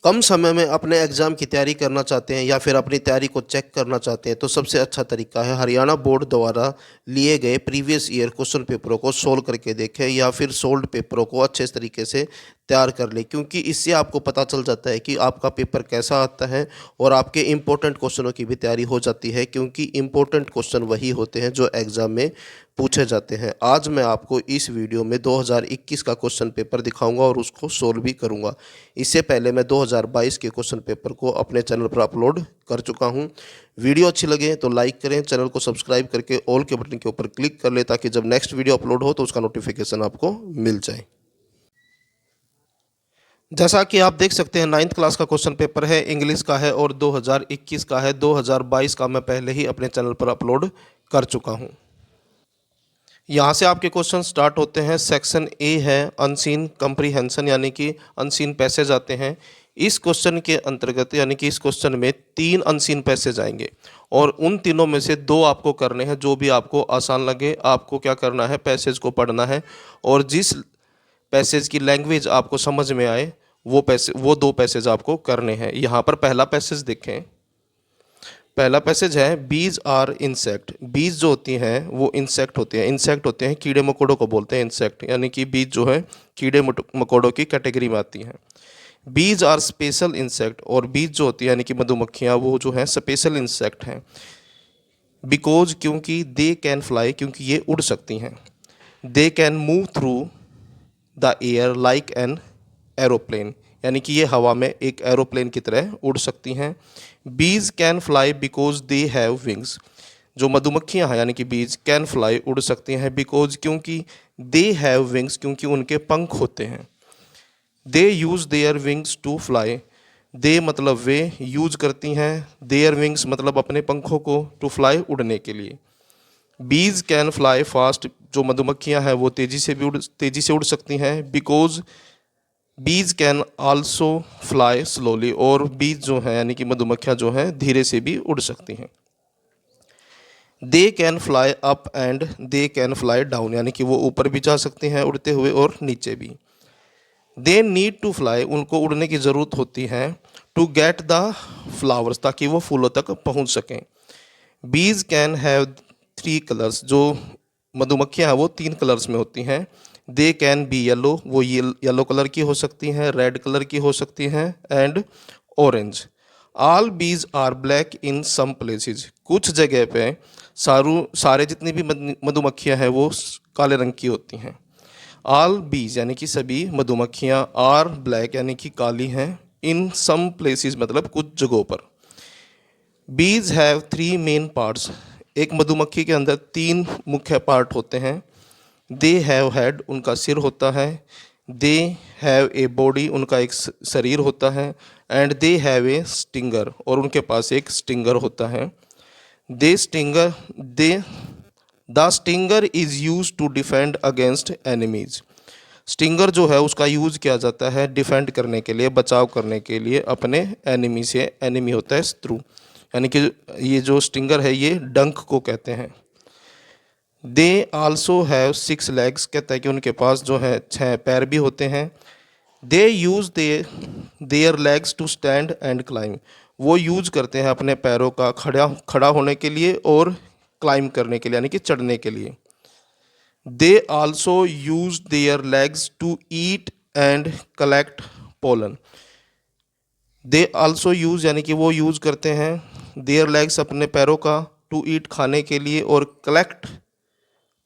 कम समय में अपने एग्ज़ाम की तैयारी करना चाहते हैं या फिर अपनी तैयारी को चेक करना चाहते हैं तो सबसे अच्छा तरीका है हरियाणा बोर्ड द्वारा लिए गए प्रीवियस ईयर क्वेश्चन पेपरों को सोल्व करके देखें या फिर सोल्व्ड पेपरों को अच्छे तरीके से तैयार कर लें, क्योंकि इससे आपको पता चल जाता है कि आपका पेपर कैसा आता है और आपके इम्पोर्टेंट क्वेश्चनों की भी तैयारी हो जाती है, क्योंकि इम्पोर्टेंट क्वेश्चन वही होते हैं जो एग्ज़ाम में पूछे जाते हैं। आज मैं आपको इस वीडियो में 2021 का क्वेश्चन पेपर दिखाऊंगा और उसको सोल्व भी करूंगा। इससे पहले मैं 2022 के क्वेश्चन पेपर को अपने चैनल पर अपलोड कर चुका हूं। वीडियो अच्छी लगे तो लाइक करें, चैनल को सब्सक्राइब करके ऑल के बटन के ऊपर क्लिक कर लें ताकि जब नेक्स्ट वीडियो अपलोड हो तो उसका नोटिफिकेशन आपको मिल जाए। जैसा कि आप देख सकते हैं 9th क्लास का क्वेश्चन पेपर है, इंग्लिश का है और 2021 का है। 2022 का मैं पहले ही अपने चैनल पर अपलोड कर चुका हूं। यहाँ से आपके क्वेश्चन स्टार्ट होते हैं। सेक्शन ए है अनसीन कंप्रीहेंशन, यानी कि अनसीन पैसेज आते हैं। इस क्वेश्चन के अंतर्गत यानी कि इस क्वेश्चन में 3 अनसीन पैसेज आएंगे और उन तीनों में से 2 आपको करने हैं। जो भी आपको आसान लगे आपको क्या करना है, पैसेज को पढ़ना है और जिस पैसेज की लैंग्वेज आपको समझ में आए वो 2 पैसेज आपको करने हैं। यहाँ पर पहला पैसेज देखें। पहला पैसेज है बीज आर इंसेक्ट। बीज जो होती हैं वो इंसेक्ट होते हैं। इंसेक्ट होते हैं, कीड़े मकोड़ों को बोलते हैं इंसेक्ट, यानी कि बीज जो है कीड़े मकोड़ों की कैटेगरी में आती हैं। बीज आर स्पेशल इंसेक्ट, और बीज जो होती है यानी कि मधुमक्खियाँ वो जो है स्पेशल इंसेक्ट हैं। बिकॉज क्योंकि दे कैन फ्लाई, क्योंकि ये उड़ सकती हैं। They can move through the air like an aeroplane, यानी कि ये हवा में एक एरोप्लेन की तरह उड़ सकती हैं। बीज can fly because they have wings. जो मधुमक्खियां हैं यानी कि बीज कैन फ्लाई उड़ सकती हैं, बिकॉज क्योंकि दे हैव विंग्स, क्योंकि उनके पंख होते हैं। They use their wings to fly. They मतलब वे, यूज करती हैं, देयर विंग्स मतलब अपने पंखों को, टू फ्लाई उड़ने के लिए। बीज कैन फ्लाई फास्ट, जो मधुमक्खियां हैं वो तेजी से उड़ सकती हैं। बिकॉज बीज कैन आल्सो फ्लाई स्लोली, और बीज जो है यानी कि मधुमक्खियां जो हैं धीरे से भी उड़ सकती हैं। They can fly up and they can fly down, यानी कि वो ऊपर भी जा सकते हैं उड़ते हुए और नीचे भी। दे नीड टू फ्लाई, उनको उड़ने की ज़रूरत होती है। टू गेट द फ्लावर्स, ताकि वो फूलों तक पहुंच सकें। बीज कैन हैव 3 कलर्स, जो मधुमक्खियां हैं वो 3 कलर्स में होती हैं। दे कैन बी येलो, वो येलो कलर की हो सकती हैं, रेड कलर की हो सकती हैं and orange. All bees are black in some places, कुछ जगह पे सारे जितनी भी मधुमक्खियां हैं वो काले रंग की होती हैं। ऑल बीज यानी कि सभी मधुमक्खियां, आर ब्लैक यानी कि काली हैं, इन सम प्लेसेस मतलब कुछ जगहों पर। बीज हैव 3 मेन पार्ट्स, एक मधुमक्खी के अंदर 3 मुख्य पार्ट होते हैं। दे हैव हेड, उनका सिर होता है। दे हैव ए बॉडी, उनका एक शरीर होता है। And they have a stinger, और उनके पास एक स्टिंगर होता है। They the stinger is use to defend against enemies. Stinger जो है उसका यूज किया जाता है डिफेंड करने के लिए, बचाव करने के लिए अपने एनिमी से। एनिमी होता है शत्रु, यानी कि ये जो स्टिंगर है ये डंक को कहते हैं। दे आल्सो हैव 6 लेग्स, कहता है कि उनके पास जो है 6 पैर भी होते हैं। They use their legs to stand and climb, वो यूज करते हैं अपने पैरों का खड़ा होने के लिए और क्लाइंब करने के लिए, यानी कि चढ़ने के लिए। They also use their legs to eat and collect pollen. They also use यानी कि वो यूज करते हैं देयर लेग्स अपने पैरों का, टू ईट खाने के लिए, और कलेक्ट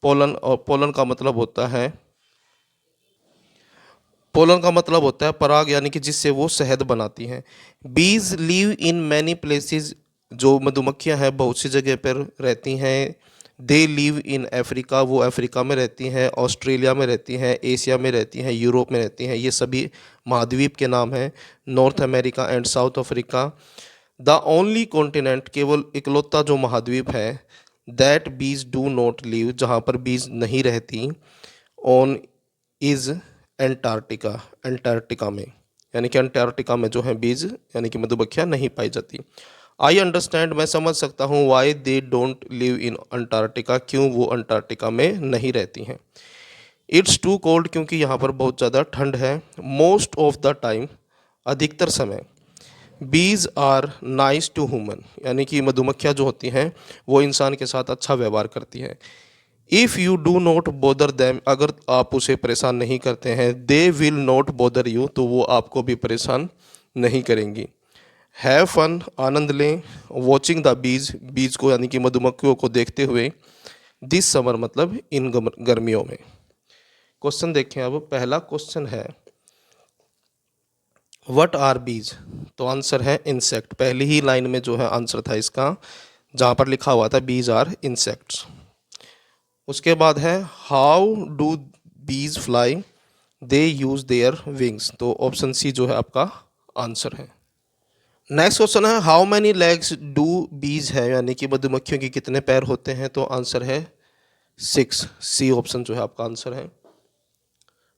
पोलन, और पोलन का मतलब होता है पराग, यानी कि जिससे वो शहद बनाती हैं। बीज लिव इन मैनी प्लेसेस, जो मधुमक्खियां हैं बहुत सी जगह पर रहती हैं। दे लिव इन अफ्रीका, वो अफ्रीका में रहती हैं, ऑस्ट्रेलिया में रहती हैं, एशिया में रहती हैं, यूरोप में रहती हैं। ये सभी महाद्वीप के नाम हैं, north America and south Africa. The only continent, केवल इकलौता जो महाद्वीप है, दैट बीज डू नॉट लिव, जहाँ पर बीज नहीं रहती, ऑन इज एंटार्क्टिका, एंटार्क्टिका में, यानी कि अंटार्कटिका में जो है बीज यानी कि मधुमक्खियाँ नहीं पाई जाती। आई अंडरस्टैंड, मैं समझ सकता हूँ, why they don't live in Antarctica, क्यों वो अंटार्कटिका में नहीं रहती हैं। इट्स टू कोल्ड, क्योंकि यहाँ पर बहुत ज़्यादा ठंड है। मोस्ट ऑफ द टाइम, अधिकतर समय bees are nice to human, यानी कि मधुमक्खियाँ जो होती हैं वो इंसान के साथ अच्छा व्यवहार करती हैं। If you do not bother them, अगर आप उसे परेशान नहीं करते हैं, they will not bother you, तो वो आपको भी परेशान नहीं करेंगी। हैव फन, आनंद लें, वॉचिंग द बीज, बीज को यानी कि मधुमक्खियों को देखते हुए, दिस समर मतलब इन गर्मियों में। क्वेश्चन देखें, अब पहला क्वेश्चन है व्हाट आर बीज, तो आंसर है इंसेक्ट। पहली ही लाइन में जो है आंसर था इसका, जहाँ पर लिखा हुआ था बीज आर इंसेक्ट्स। उसके बाद है हाउ डू बीज fly, they use their wings, तो ऑप्शन सी जो है आपका आंसर है। नेक्स्ट क्वेश्चन है हाउ मैनी लेग्स डू बीज है, यानी कि मधुमक्खियों के कितने पैर होते हैं, तो आंसर है 6, सी ऑप्शन जो है आपका आंसर है।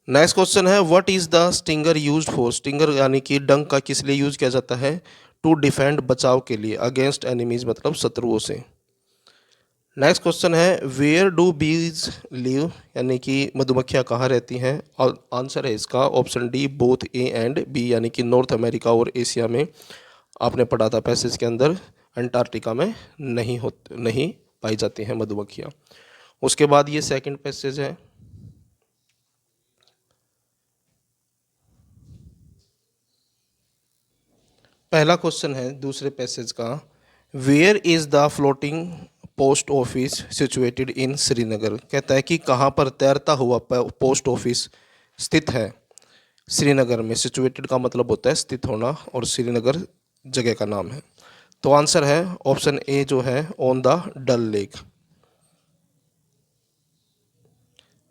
नेक्स्ट क्वेश्चन है what is the stinger used for, stinger यानी कि डंक का किस लिए यूज किया जाता है, टू डिफेंड, बचाव के लिए, अगेंस्ट एनिमीज मतलब शत्रुओं से। नेक्स्ट क्वेश्चन है वेयर डू बीज लिव, यानी कि मधुमक्खियाँ कहाँ रहती हैं, और आंसर है इसका option D both A and B, यानी कि नॉर्थ अमेरिका और एशिया में। आपने पढ़ा था पैसेज के अंदर अंटार्कटिका में नहीं पाई जाती हैं मधुमक्खियाँ। उसके बाद ये सेकंड पैसेज है, पहला क्वेश्चन है दूसरे पैसेज का, where is the floating post office situated in Srinagar, कहता है कि कहाँ पर तैरता हुआ पोस्ट ऑफिस स्थित है श्रीनगर में। सिचुएटेड का मतलब होता है स्थित होना, और श्रीनगर जगह का नाम है। तो आंसर है ऑप्शन ए जो है on the Dal lake.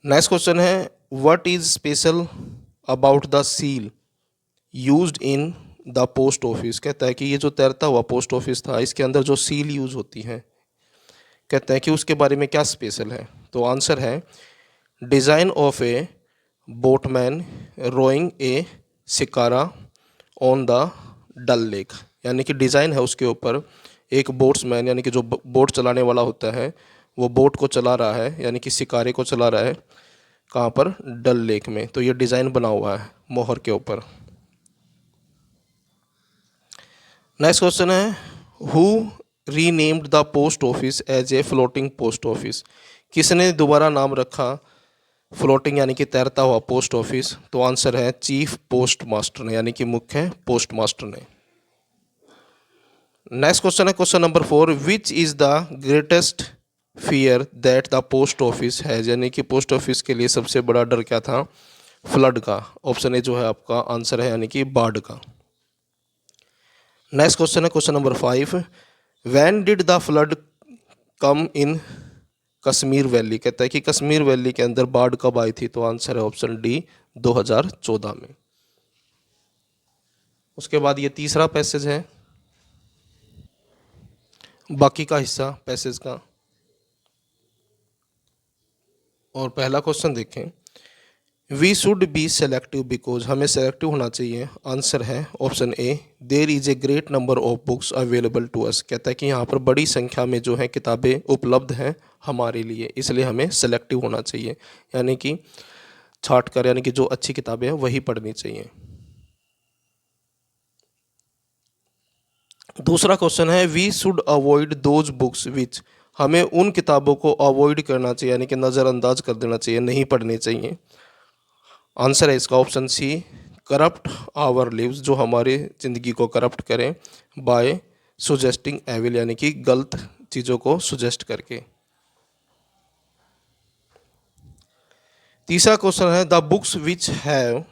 Next question है what is special about the seal used in the post office, कहता है कि ये जो तैरता हुआ पोस्ट ऑफिस था इसके अंदर जो सील यूज होती है, कहते हैं कि उसके बारे में क्या स्पेशल है, तो आंसर है design of a boatman rowing a shikara on the Dal lake, यानी कि डिज़ाइन है उसके ऊपर एक बोट्समैन, यानी कि जो बोट चलाने वाला होता है वो बोट को चला रहा है, यानी कि शिकारे को चला रहा है कहाँ पर, डल लेक में। तो ये डिज़ाइन बना हुआ है मोहर के ऊपर। नेक्स्ट क्वेश्चन है who renamed the post office as a floating post office, किसने दोबारा नाम रखा फ्लोटिंग यानी कि तैरता हुआ पोस्ट ऑफिस, तो आंसर है चीफ पोस्ट मास्टर ने, यानी कि मुख्य पोस्ट मास्टर ने। नेक्स्ट क्वेश्चन है question number 4, which is the greatest fear that the post office has, यानी कि पोस्ट ऑफिस के लिए सबसे बड़ा डर क्या था, फ्लड का। ऑप्शन ए जो है आपका आंसर है, यानी कि बाढ़ का। नेक्स्ट क्वेश्चन है question number 5, when did the flood come in Kashmir valley, कहता है कि कश्मीर वैली के अंदर बाढ़ कब आई थी, तो आंसर है ऑप्शन डी 2014 में। उसके बाद ये तीसरा पैसेज है, बाकी का हिस्सा पैसेज का, और पहला क्वेश्चन देखें, we should be selective because, हमें सेलेक्टिव होना चाहिए। आंसर है option A there is a great number of books available to us, कहता है कि यहाँ पर बड़ी संख्या में जो है किताबें उपलब्ध हैं हमारे लिए, इसलिए हमें सेलेक्टिव होना चाहिए, यानी कि छाट कर, यानी कि जो अच्छी किताबें हैं वही पढ़नी चाहिए। दूसरा क्वेश्चन है we should avoid those books which, हमें उन किताबों को अवॉइड करना चाहिए, यानी कि नज़रअंदाज कर देना चाहिए, नहीं पढ़नी चाहिए। आंसर है इसका option C corrupt our lives, जो हमारे ज़िंदगी को करप्ट करें, बाय सुजेस्टिंग एविल, यानी कि गलत चीज़ों को सुजेस्ट करके। तीसरा क्वेश्चन है the books which have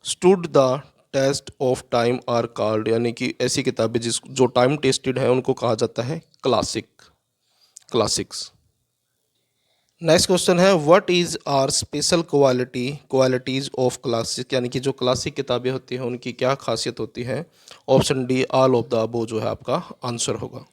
stood the test of time are called, यानी कि ऐसी किताबें जो टाइम टेस्टेड है उनको कहा जाता है क्लासिक्स। नेक्स्ट क्वेश्चन है what is our special qualities of classic, यानी कि जो क्लासिक किताबें होती हैं उनकी क्या खासियत होती है। Option D all of the above जो है आपका आंसर होगा।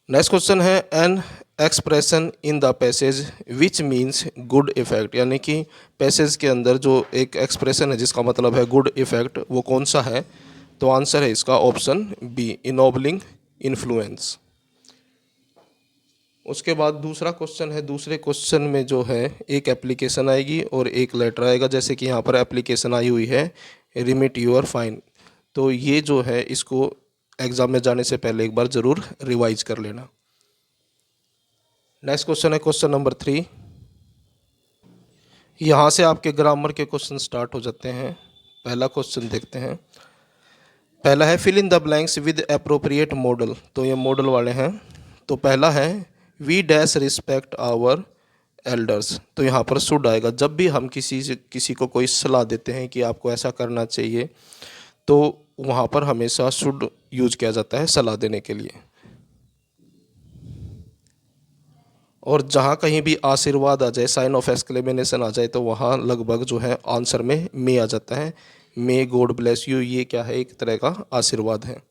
नेक्स्ट क्वेश्चन है an expression in the passage which means good effect, यानी कि पैसेज के अंदर जो एक एक्सप्रेशन है जिसका मतलब है गुड इफेक्ट, वो कौन सा है, तो आंसर है इसका ऑप्शन बी इनोबलिंग इन्फ्लुएंस। उसके बाद दूसरा क्वेश्चन है, दूसरे क्वेश्चन में जो है एक एप्लीकेशन आएगी और एक लेटर आएगा, जैसे कि यहाँ पर एप्लीकेशन आई हुई है रिमिट योर फाइन। तो ये जो है इसको एग्ज़ाम में जाने से पहले एक बार ज़रूर रिवाइज कर लेना। नेक्स्ट क्वेश्चन है क्वेश्चन नंबर 3। यहाँ से आपके ग्रामर के क्वेश्चन स्टार्ट हो जाते हैं। पहला क्वेश्चन देखते हैं। पहला है fill in the blanks with appropriate modal. तो ये मॉडल वाले हैं। तो पहला है we dash respect our elders. तो यहाँ पर शुड आएगा। जब भी हम किसी को कोई सलाह देते हैं कि आपको ऐसा करना चाहिए, तो वहाँ पर हमेशा शुड यूज किया जाता है सलाह देने के लिए। और जहाँ कहीं भी आशीर्वाद आ जाए, साइन ऑफ एक्सक्लेमेशन आ जाए, तो वहाँ लगभग जो है आंसर में मे आ जाता है। मे गॉड ब्लेस यू, ये क्या है, एक तरह का आशीर्वाद है।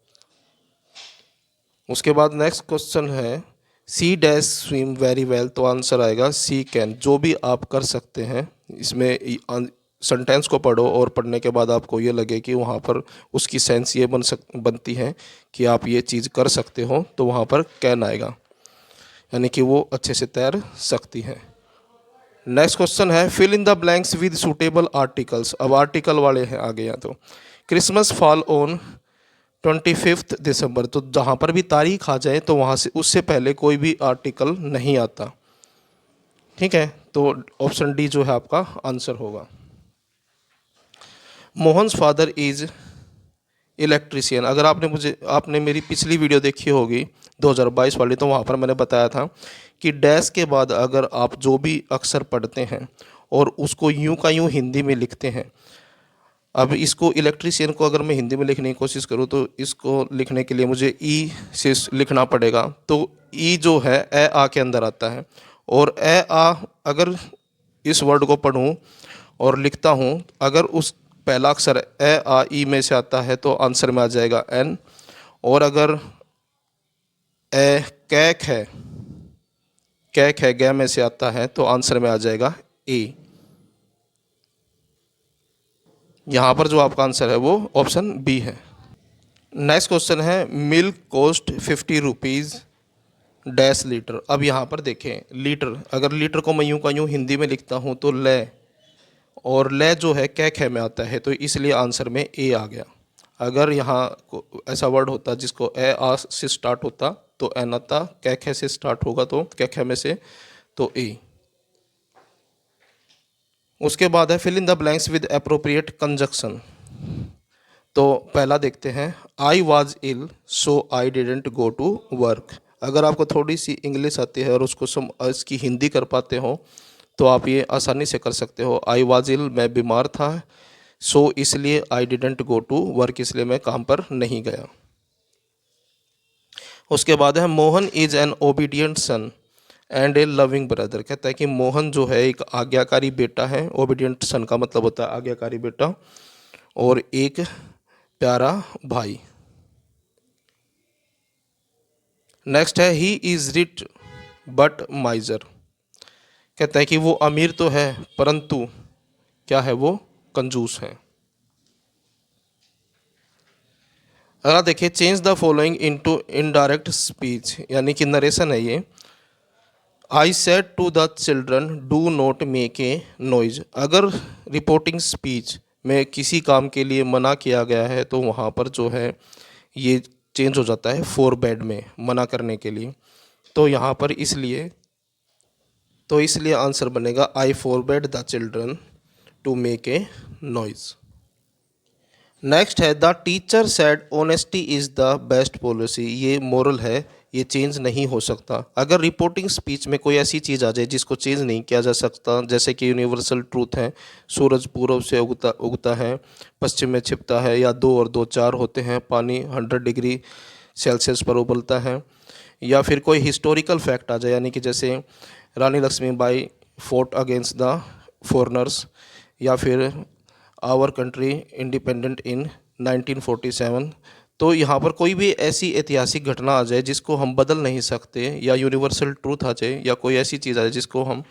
उसके बाद नेक्स्ट क्वेश्चन है she dash swim very well. तो आंसर आएगा सी कैन। जो भी आप कर सकते हैं, इसमें सेंटेंस को पढ़ो और पढ़ने के बाद आपको ये लगे कि वहाँ पर उसकी सेंस ये बनती है कि आप ये चीज़ कर सकते हो, तो वहाँ पर कैन आएगा, यानी कि वो अच्छे से तैर सकती है। नेक्स्ट क्वेश्चन है fill in the blanks with suitable articles. अब आर्टिकल वाले हैं आगे। यहाँ तो क्रिसमस फॉल ऑन 25 दिसंबर। तो जहाँ पर भी तारीख आ जाए तो वहाँ से उससे पहले कोई भी आर्टिकल नहीं आता। ठीक है, तो ऑप्शन डी जो है आपका आंसर होगा। Mohan's father is electrician. अगर आपने मेरी पिछली वीडियो देखी होगी 2022 वाली, तो वहाँ पर मैंने बताया था कि डैश के बाद अगर आप जो भी अक्षर पढ़ते हैं और उसको यूं का यूं हिंदी में लिखते हैं। अब इसको इलेक्ट्रीशियन को अगर मैं हिंदी में लिखने की कोशिश करूँ तो इसको लिखने के लिए मुझे ई से लिखना पड़ेगा। तो ई जो है ए आ के अंदर आता है, और ए आ अगर इस वर्ड को पढ़ूँ और लिखता हूँ, अगर उस पहला अक्षर ए आ ई में से आता है तो आंसर में आ जाएगा एन। और अगर ए कैक है गे में से आता है तो आंसर में आ जाएगा ए। यहाँ पर जो आपका आंसर है वो ऑप्शन बी है। नेक्स्ट क्वेश्चन है milk cost 50 rupees dash litre. अब यहाँ पर देखें लीटर, अगर लीटर को मैं यूँ का यूँ हिंदी में लिखता हूँ तो ले, और ले जो है कैक है में आता है, तो इसलिए आंसर में ए आ गया। अगर यहाँ ऐसा वर्ड होता जिसको ए आ से स्टार्ट होता तो एन आता, कैक है से स्टार्ट होगा तो कैक है में से तो ए। उसके बाद है fill in the blanks with appropriate conjunction. तो पहला देखते हैं I was ill so I didn't go to work. अगर आपको थोड़ी सी इंग्लिश आती है और उसको इसकी हिंदी कर पाते हो तो आप ये आसानी से कर सकते हो। आई वॉज इल, मैं बीमार था, सो इसलिए I didn't go to work, इसलिए मैं काम पर नहीं गया। उसके बाद है Mohan is an obedient son and a loving brother. कहता है कि मोहन जो है एक आज्ञाकारी बेटा है। ओबीडियंट सन का मतलब होता है आज्ञाकारी बेटा, और एक प्यारा भाई। नेक्स्ट है ही इज रिच बट माइजर। कहता है कि वो अमीर तो है परंतु क्या है, वो कंजूस है। अगर देखिए change the following into indirect speech, यानी कि नरेशन है ये। I said to the children do not make a noise. अगर रिपोर्टिंग स्पीच में किसी काम के लिए मना किया गया है तो वहाँ पर जो है ये चेंज हो जाता है फोरबेड में, मना करने के लिए। तो यहाँ पर इसलिए आंसर बनेगा I forbade the children to make a noise. Next है the teacher said honesty is the best policy. ये मोरल है, ये चेंज नहीं हो सकता। अगर रिपोर्टिंग स्पीच में कोई ऐसी चीज़ आ जाए जिसको चेंज नहीं किया जा सकता, जैसे कि यूनिवर्सल ट्रूथ है, सूरज पूर्व से उगता है पश्चिम में छिपता है, या 2 और 2 4 होते हैं, पानी 100 डिग्री सेल्सियस पर उबलता है, या फिर कोई हिस्टोरिकल फैक्ट आ जाए, यानी कि जैसे Rani Lakshmibai fought against the foreigners, या फिर आवर कंट्री इंडिपेंडेंट इन 1947। तो यहाँ पर कोई भी ऐसी ऐतिहासिक घटना आ जाए जिसको हम बदल नहीं सकते, या यूनिवर्सल ट्रूथ आ जाए, या कोई ऐसी चीज़ आ जाए जिसको हम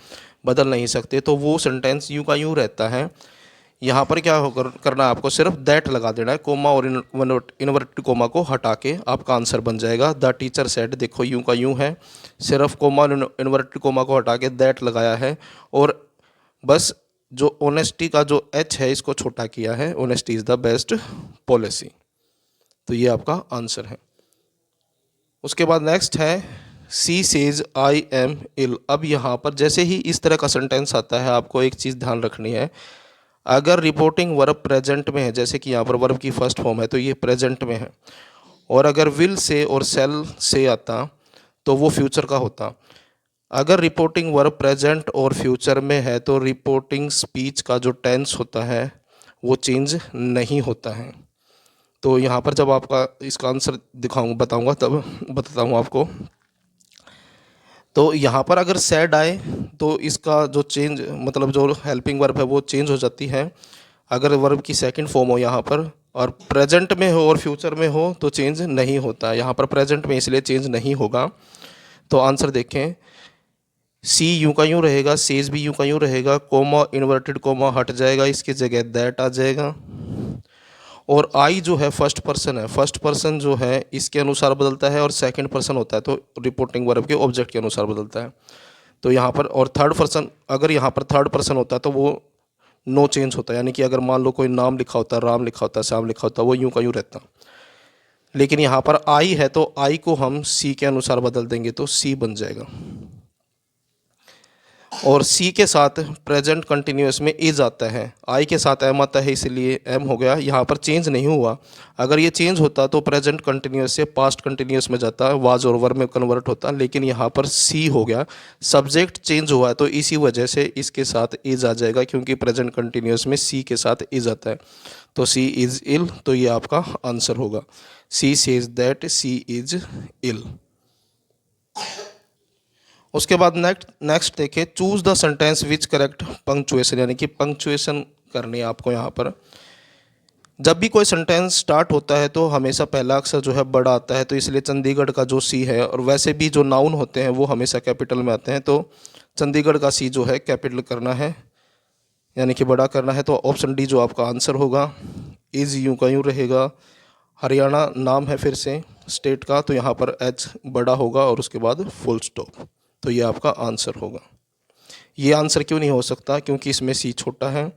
बदल नहीं सकते, तो वो सेंटेंस यूँ का यूँ रहता है। यहाँ पर क्या करना है, आपको सिर्फ दैट लगा देना है, कोमा और इन्वर्टेड कोमा को हटा के आपका आंसर बन जाएगा। द टीचर सेड, देखो यूँ का यूँ है, सिर्फ कोमा और इन्वर्टेड कोमा को हटा के दैट लगाया है, और बस जो ऑनेस्टी का जो एच है इसको छोटा किया है, honesty is the best policy. तो ये आपका आंसर है। उसके बाद नेक्स्ट है सी सेज आई एम इल। अब यहाँ पर जैसे ही इस तरह का सेंटेंस आता है आपको एक चीज़ ध्यान रखनी है, अगर रिपोर्टिंग वर्ब प्रेजेंट में है, जैसे कि यहाँ पर वर्ब की फर्स्ट फॉर्म है तो ये प्रेजेंट में है, और अगर विल से और सेल से आता तो वो फ्यूचर का होता। अगर रिपोर्टिंग वर्ब प्रेजेंट और फ्यूचर में है तो रिपोर्टिंग स्पीच का जो टेंस होता है वो चेंज नहीं होता है। तो यहाँ पर जब आपका इसका आंसर बताऊँगा तब बताता हूँ आपको। तो यहाँ पर अगर सैड आए तो इसका जो चेंज मतलब जो हेल्पिंग वर्ब है वो चेंज हो जाती है। अगर वर्ब की सेकंड फॉर्म हो यहाँ पर और प्रेजेंट में हो और फ्यूचर में हो तो चेंज नहीं होता है। यहाँ पर प्रेजेंट में इसलिए चेंज नहीं होगा। तो आंसर देखें, सी यूं का यूं रहेगा, सेज भी यूं का यूं रहेगा, कोमा इन्वर्टेड कोमा हट जाएगा, इसकी जगह दैट आ जाएगा। और आई जो है फर्स्ट पर्सन है, फर्स्ट पर्सन जो है इसके अनुसार बदलता है और सेकंड पर्सन होता है तो रिपोर्टिंग वर्ब के ऑब्जेक्ट के अनुसार बदलता है। तो यहाँ पर और थर्ड पर्सन, अगर यहाँ पर थर्ड पर्सन होता है तो वो नो चेंज होता है, यानी कि अगर मान लो कोई नाम लिखा होता है, राम लिखा होता है, श्याम लिखा होता है, वो यूं का यूं रहता। लेकिन यहाँ पर आई है तो आई को हम सी के अनुसार बदल देंगे तो सी बन जाएगा। और सी के साथ प्रेजेंट कंटिन्यूस में इज आता है, आई के साथ एम आता है इसलिए एम हो गया। यहाँ पर चेंज नहीं हुआ। अगर ये चेंज होता तो प्रेजेंट कंटिन्यूस से पास्ट कंटिन्यूस में जाता, वाज और वर्ब में कन्वर्ट होता, लेकिन यहाँ पर सी हो गया। सब्जेक्ट चेंज हुआ है तो इसी वजह से इसके साथ इज आ जाएगा, क्योंकि प्रेजेंट कंटिन्यूस में सी के साथ इज आता है। तो सी इज़ इल, तो ये आपका आंसर होगा। She says that she is ill. उसके बाद नेक्स्ट देखिए, choose the sentence which correct punctuation, यानी कि पंक्चुएशन करनी है आपको। यहाँ पर जब भी कोई सेंटेंस स्टार्ट होता है तो हमेशा पहला अक्षर जो है बड़ा आता है, तो इसलिए चंडीगढ़ का जो सी है, और वैसे भी जो नाउन होते हैं वो हमेशा कैपिटल में आते हैं, तो चंडीगढ़ का सी जो है कैपिटल करना है, यानी कि बड़ा करना है। तो ऑप्शन डी जो आपका आंसर होगा। इज़ यूं का यूं रहेगा। हरियाणा नाम है फिर से स्टेट का, तो यहाँ पर एच बड़ा होगा और उसके बाद फुल स्टॉप। तो ये आपका आंसर होगा। ये आंसर क्यों नहीं हो सकता? क्योंकि इसमें सी छोटा है।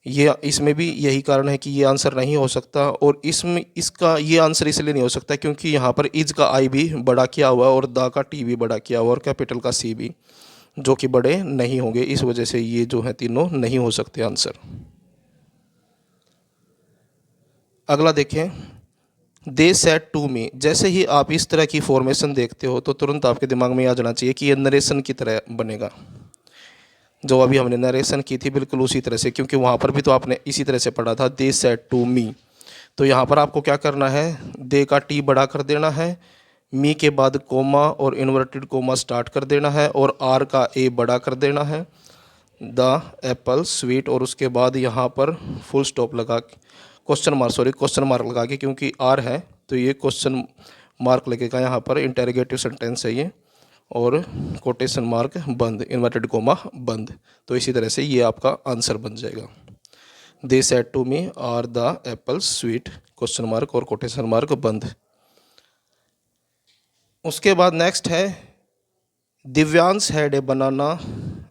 ये इसमें भी यही कारण है कि ये आंसर नहीं हो सकता। और इसमें इसका ये आंसर इसलिए नहीं हो सकता क्योंकि यहाँ पर इज का आई भी बड़ा किया हुआ है और दा का टी भी बड़ा किया हुआ और कैपिटल का सी भी, जो कि बड़े नहीं होंगे। इस वजह से ये जो है तीनों नहीं हो सकते आंसर। अगला देखें, दे सेड टू मी। जैसे ही आप इस तरह की फॉर्मेशन देखते हो तो तुरंत आपके दिमाग में आ जाना चाहिए कि ये नरेशन की तरह बनेगा। जो अभी हमने नरेशन की थी बिल्कुल उसी तरह से, क्योंकि वहाँ पर भी तो आपने इसी तरह से पढ़ा था, दे सेड टू मी। तो यहाँ पर आपको क्या करना है, दे का टी बड़ा कर देना है, मी के बाद कोमा और इन्वर्टेड कोमा स्टार्ट कर देना है, और आर का ए बड़ा कर देना है, द एप्पल स्वीट, और उसके बाद यहाँ पर फुल स्टॉप लगा के क्वेश्चन मार्क लगा के, क्योंकि आर है तो ये क्वेश्चन मार्क लगेगा यहाँ पर, इंटेरोगेटिव सेंटेंस है ये, और कोटेशन मार्क बंद, इन्वर्टेड कोमा बंद। तो इसी तरह से ये आपका आंसर बन जाएगा। They said to me are the apple sweet, question mark और कोटेशन मार्क बंद। उसके बाद नेक्स्ट है, Divyansh had a banana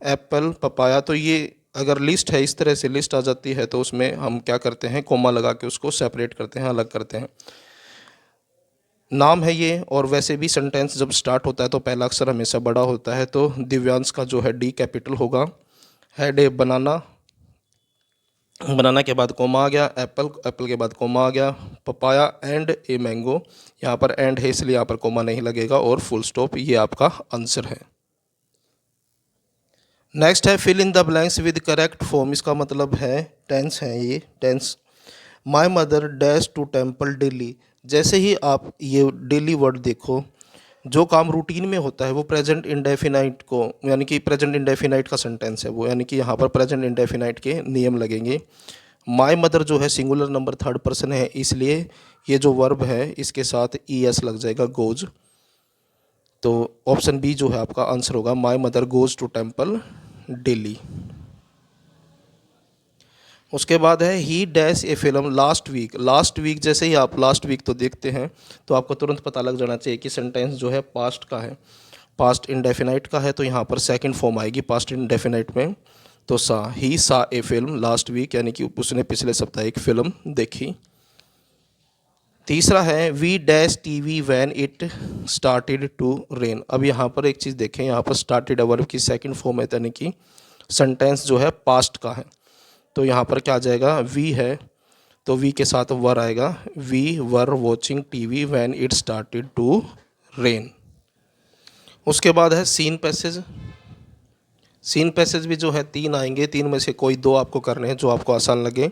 apple papaya. तो ये अगर लिस्ट है, इस तरह से लिस्ट आ जाती है तो उसमें हम क्या करते हैं, कोमा लगा के उसको सेपरेट करते हैं, अलग करते हैं। नाम है ये, और वैसे भी सेंटेंस जब स्टार्ट होता है तो पहला अक्षर हमेशा बड़ा होता है, तो दिव्यांश का जो है डी कैपिटल होगा। हैड ए बनाना, बनाना के बाद कोमा आ गया, एप्पल, एप्पल के बाद कोमा आ गया, पपाया एंड ए मैंगो। यहाँ पर एंड है इसलिए यहाँ पर कोमा नहीं लगेगा, और फुल स्टॉप। ये आपका आंसर है। नेक्स्ट है, fill in the blanks with correct form. इसका मतलब है टेंस है ये, tense. My mother dash to temple daily. जैसे ही आप ये डेली वर्ड देखो, जो काम रूटीन में होता है वो प्रेजेंट इंडेफिनाइट को, यानी कि प्रेजेंट इंडेफिनाइट का सेंटेंस है वो, यानी कि यहाँ पर प्रेजेंट इंडेफिनाइट के नियम लगेंगे। माई मदर जो है सिंगुलर नंबर थर्ड पर्सन है, इसलिए ये जो वर्ब है इसके साथ ई एस लग जाएगा, गोज। तो ऑप्शन बी जो है आपका आंसर होगा, my mother goes to temple daily. उसके बाद है, he dash a film last week. Last week, जैसे ही आप लास्ट वीक तो देखते हैं तो आपको तुरंत पता लग जाना चाहिए कि सेंटेंस जो है पास्ट का है, पास्ट इंडेफिनाइट का है, तो यहाँ पर सेकंड फॉर्म आएगी पास्ट इंडेफिनाइट में। तो ही सा ए फिल्म लास्ट वीक, यानी कि उसने पिछले सप्ताह एक फिल्म देखी। तीसरा है we dash TV when it started to rain. अब यहाँ पर एक चीज़ देखें, यहाँ पर स्टार्टेड वर्ब की सेकंड फॉर्म है, यानी कि सेंटेंस जो है पास्ट का है। तो यहाँ पर क्या आ जाएगा, वी है तो वी के साथ वर आएगा, we were watching TV when it started to rain. उसके बाद है सीन पैसेज। सीन पैसेज भी जो है 3 आएंगे, 3 में से कोई 2 आपको करने हैं जो आपको आसान लगे।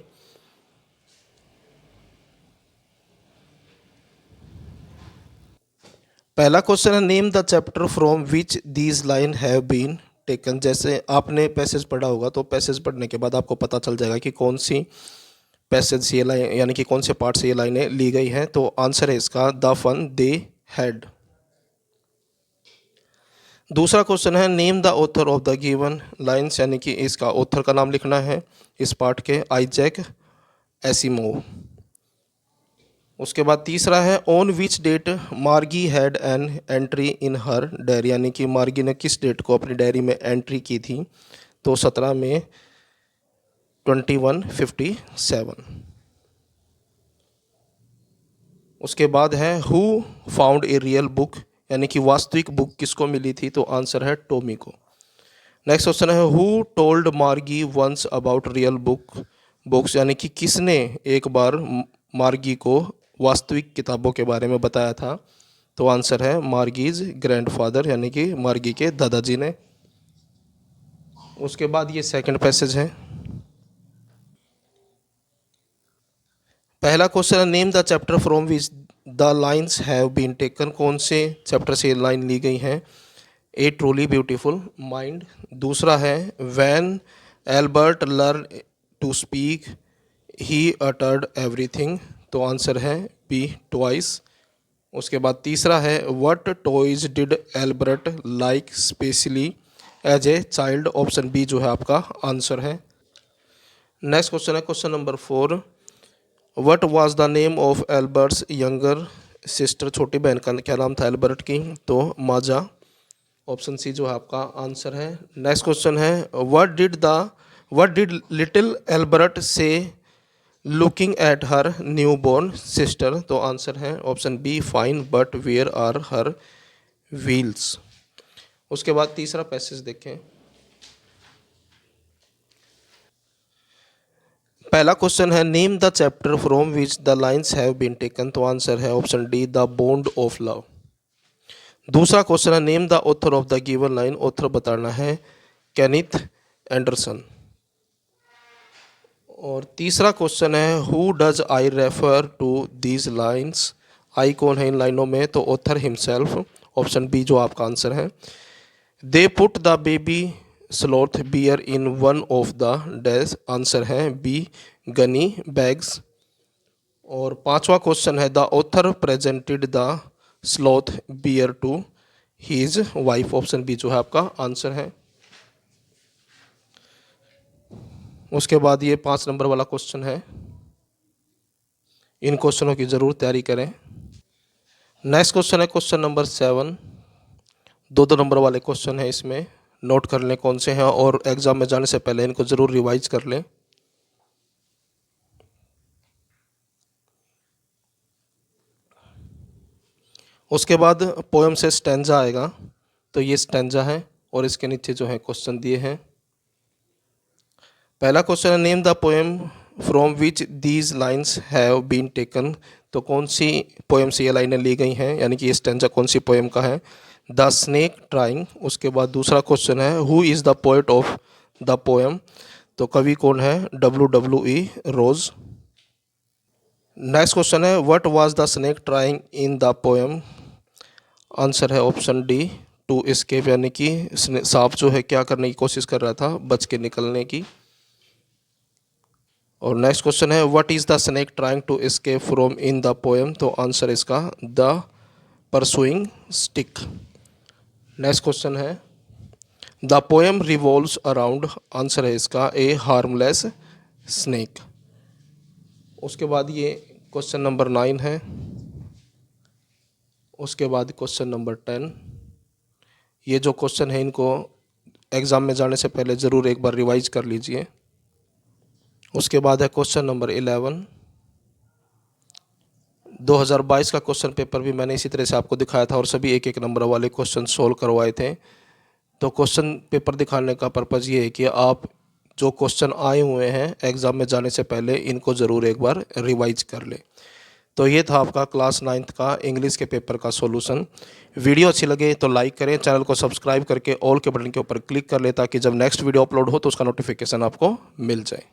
पहला क्वेश्चन है name the chapter from which these line have been taken. जैसे आपने पैसेज पढ़ा होगा तो पैसेज पढ़ने के बाद आपको पता चल जाएगा कि कौन सी पैसेज से ये लाइन, यानी कि कौन से पार्ट से ये लाइनें ली गई हैं। तो आंसर है इसका द फन दे हैड। दूसरा क्वेश्चन है name the author of the given lines, यानी कि इसका ऑथर का नाम लिखना है इस पार्ट के, आइजैक एसिमोव। उसके बाद तीसरा है ऑन विच डेट मार्गी had an entry in her diary, यानी कि मार्गी ने किस डेट को अपनी डायरी में एंट्री की थी। तो 17 मई 2157। उसके बाद है who found a real book, यानी कि वास्तविक बुक किसको मिली थी। तो आंसर है टॉमी को। नेक्स्ट क्वेश्चन है हु टोल्ड मार्गी वंस अबाउट रियल बुक्स, यानी कि किसने एक बार मार्गी को वास्तविक किताबों के बारे में बताया था। तो आंसर है मार्गीज ग्रैंडफादर, यानी कि मार्गी के दादाजी ने। उसके बाद ये सेकंड पैसेज है। पहला क्वेश्चन है name the chapter from which the lines have been taken. कौन से चैप्टर से लाइन ली गई हैं। A truly beautiful mind. दूसरा है when Albert learn to speak he uttered everything. तो आंसर है बी ट्वाइस। उसके बाद तीसरा है what toys did Albert like specially as a child. Option B जो है आपका आंसर है। नेक्स्ट क्वेश्चन है question number 4। What was the name of Albert's younger sister. छोटी बहन का क्या नाम था एल्बर्ट की। तो माजा। ऑप्शन सी जो है आपका आंसर है। नेक्स्ट क्वेश्चन है what did little Albert say looking at her newborn sister. तो आंसर है option B fine but where are her wheels. उसके बाद तीसरा पैसेज देखें। पहला क्वेश्चन है name the chapter from which the lines have been taken. तो answer है option D the bond of love. दूसरा क्वेश्चन है name the author of the given line. Author बताना है केनिथ एंडरसन। और तीसरा क्वेश्चन है who does I refer to these lines. I कौन है इन लाइनों में। तो ऑथर हिमसेल्फ। ऑप्शन बी जो आपका आंसर है। They put the baby sloth bear in one of the dash. Answer है बी गनी बैग्स। और पांचवा क्वेश्चन है the author presented the sloth bear to his wife. Option B जो है आपका आंसर है। उसके बाद ये 5 नंबर वाला क्वेश्चन है। इन क्वेश्चनों की ज़रूर तैयारी करें। नेक्स्ट क्वेश्चन है क्वेश्चन नंबर 7। 2 नंबर वाले क्वेश्चन है, इसमें नोट कर लें कौन से हैं और एग्ज़ाम में जाने से पहले इनको ज़रूर रिवाइज कर लें। उसके बाद पोएम से स्टैंजा आएगा। तो ये स्टैंजा है और इसके नीचे जो है क्वेश्चन दिए हैं। पहला क्वेश्चन है name the poem from which these lines have been taken. तो कौन सी पोएम से ये लाइनें ली गई हैं, यानी कि ये स्टैंजा कौन सी पोएम का है। The snake trying. उसके बाद दूसरा क्वेश्चन है who is the poet of the poem. तो कवि कौन है। WWE रोज। नेक्स्ट क्वेश्चन है what was the snake trying in the poem. Answer है ऑप्शन डी टू एस्केप, यानी कि सांप जो है क्या करने की कोशिश कर रहा था, बच के निकलने की। और नेक्स्ट क्वेश्चन है what is the snake trying to escape from in the poem. तो आंसर इसका the pursuing stick. Next question है the poem revolves around. Answer है इसका ए हार्मलेस स्नेक। उसके बाद ये क्वेश्चन नंबर 9 है। उसके बाद क्वेश्चन नंबर 10। ये जो क्वेश्चन है इनको एग्ज़ाम में जाने से पहले ज़रूर एक बार रिवाइज कर लीजिए। उसके बाद है क्वेश्चन नंबर 11। 2022 का क्वेश्चन पेपर भी मैंने इसी तरह से आपको दिखाया था और सभी एक एक नंबर वाले क्वेश्चन सोल्व करवाए थे। तो क्वेश्चन पेपर दिखाने का पर्पज़ ये है कि आप जो क्वेश्चन आए हुए हैं एग्ज़ाम में जाने से पहले इनको ज़रूर एक बार रिवाइज कर लें। तो ये था आपका क्लास 9th का इंग्लिश के पेपर का सॉल्यूशन। वीडियो अच्छी लगे तो लाइक करें, चैनल को सब्सक्राइब करके ऑल के बटन के ऊपर क्लिक कर लें ताकि जब नेक्स्ट वीडियो अपलोड हो तो उसका नोटिफिकेशन आपको मिल जाए।